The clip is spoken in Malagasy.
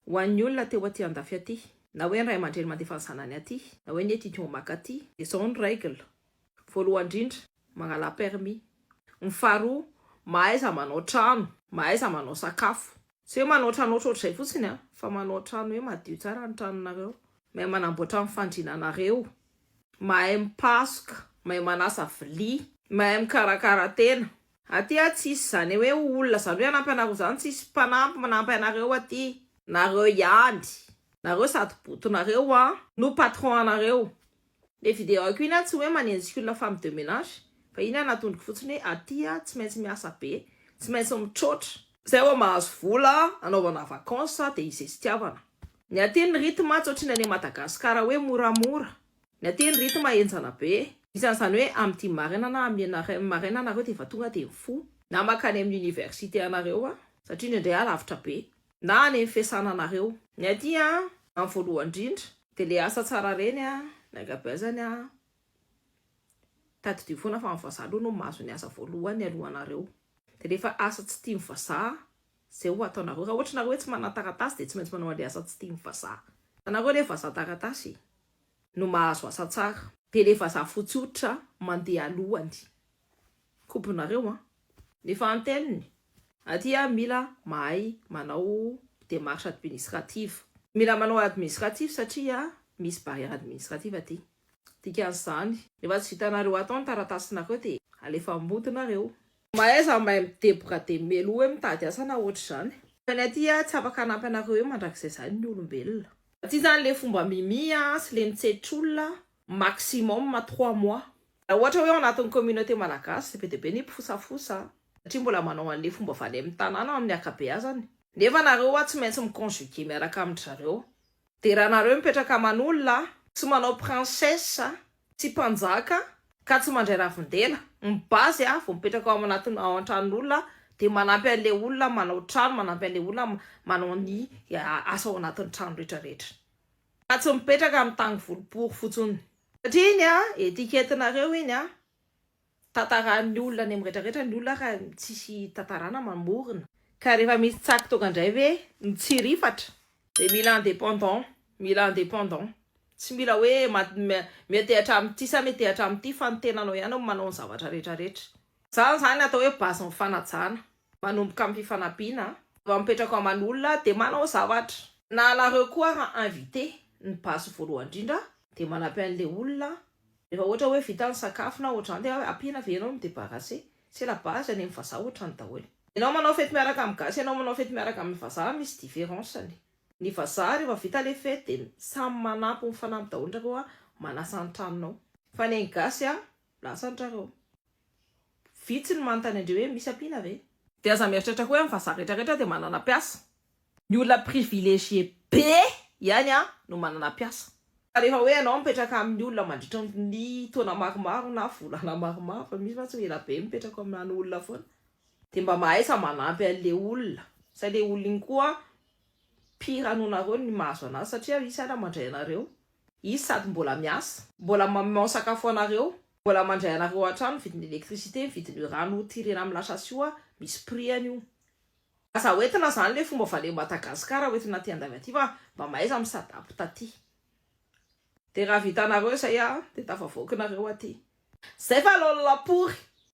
Ho an'ny olona teo aty andafy aty, na hoe ny ray aman-dreny mandefa ny zanany aty, na hoe ny tiaty homaka aty, dia izao ny règle. Voalohany indrindra, magnala permis. Ny faharoa, mahaiza manao trano, mahaiza manao sakafo. Tsy hoe manao trano ohatrohatr'izay fotsiny a, fa manao trano hoe madio tsara ny tranonareo. Mahay manamboatra ny fandriananareo, mahay mipasoka, mahay manasa vilia, mahay mikarakara tena. Aty a tsisy zany hoe olona zany hoe hanampy anareo zany, tsisy mpanampy manampy anareo aty. Nareo ihany, nareo sady botonareo a no patron anareo. Le vidéo ako iny a tsy hoe manenjika olona femme de ménage, fa iny a natondroko fotsiny hoe aty a tsy maintsy miasa be, tsy maintsy mitrotra. Zay vao mahazo vola anaovana vacances dia izay sy tiavana. Ny aty ny rythme tsy ohatrany any Madagasikara hoe moramora. Ny aty ny rythme enjana be. Isan'izany hoe amin'ny 10 maraina na amin'ny maraina anareo dia efa tonga dia mifoha. Na makany amin'ny université anareo a, satria indraindray alavitra be. Na any amin'ny fiasana anareo. Ny aty a, amin'ny voalohany indrindra, dia le asa tsara reny a, ny ankabeazany a, tadidio foana fa amin'ny vazaha aloha no mahazo ny asa voalohany alohanareo. Dia rehefa asa tsy tia vazaha, zay ho ataonareo. Raha ohatra nareo hoe tsy manana taratasy dia tsy maintsy manao an'ilay asa tsy tia vazaha. Anareo le vazaha taratasy no mahazo asa tsara. Dia le vazaha fotsy hoditra mandeha alohany. Kompinareo a. Ny fahanteniny, aty a mila mahay manao démarche administrative. Mila manao administrative satria misy barrière administrative aty. Dikan'izany, rehefa tsy vitanareo atao ny taratasinareo dia alefa modinareo. Mahaiza mahay midébrouiller melo hoe mitady asa na ohatr'izany. Fa ny aty a tsy afaka hanampy anareo hoe mandrakizay zany ny olombelona. Aty zany le fomba mimi a sy le mitsetr'olona maximum 3 mois. Raha ohatra hoe ao anatin'ny communauté malagasy be dia be ny mpifosafosa satria mbola manao an'le fomba vany amin'ny tanàna amin'ny akabeazany. Nefa nareo a tsy maintsy miconjuguer miaraka amin'ny zareo. Dia raha nareo mipetraka aman'olona, tsy manao princesse, tsy mpanjaka, ka tsy mandray ravindela, ny base a vao mipetraka ao an-tranon'olona dia manampy an'le olona manao trano, manampy an'le olona manao ny asa ao anatin'ny trano rehetrarehetra. Ka tsy mipetraka amin'ny tany volopory fotsiny. Satria iny a, etiketinareo iny a, tantaran'ny olona ny rehetrarehetra ny olona ka tsisy tantarana mamorona. Ka rehefa misy tsaky tonga indray hoe mitsirifatra, dia mila indépendant, mila indépendant. Tsy mila hoe mety hatramin'ity sa mety hatramin'ity fa ny tenanao ihany manao ny zavatra rehetrarehetra. Zany atao hoe base ny fanajana. Manomboka amin'ny fifanampiana, va mipetraka aman'olona dia manao zavatra. Na anareo koa raha invité ny base voalohany indrindra dia manampy an'le olona. Rehefa ohatra hoe vita ny sakafo na ohatr'izany dia ampiana ve ianao midébarrasser. C'est la base any amin'ny vazaha ohatrany daholo. Ianao manao fety miaraka amin'ny gasy, ianao manao fety miaraka amin'ny vazaha, misy différence-any. Ny vazaha rehefa vita le fety dia samy manampy mifanampy daholo zareo a manasa ny tranonao. Fa ny gasy a, lasan'jareo. Vitsy ny manontany andreo hoe misy ampiana ve? Dia aza mieritreritra koa hoe amin'ny vazaha rehetrarehetra dia manana mpiasa. Ny olona privilégié be ihany a no manana mpiasa. Rehefa hoe ianao mipetraka amin'ny olona mandritra ny taona maromaro na volana maromaro, fa misy fa tsy ela be mipetraka amin'ny olona foana, dia mba mahaiza manampy an'le olona. Sa le olona iny koa pire noho ny mahazo anazy satria izy ana mandray anareo. Izy sady mbola miasa, mbola mamao sakafo anareo, mbola mandray anareo an-trano, vidiny électricité, vidiny rano tirena amin'ny lasasio a, misy prix an'io. Aza hoentina zany le fomba vale Madagasikara hoentina aty andavy aty fa mba mahaiza misadapy taty. Dia raha vitanareo izay a, dia tafavoakinareo aty. Zay fa lolo lapory.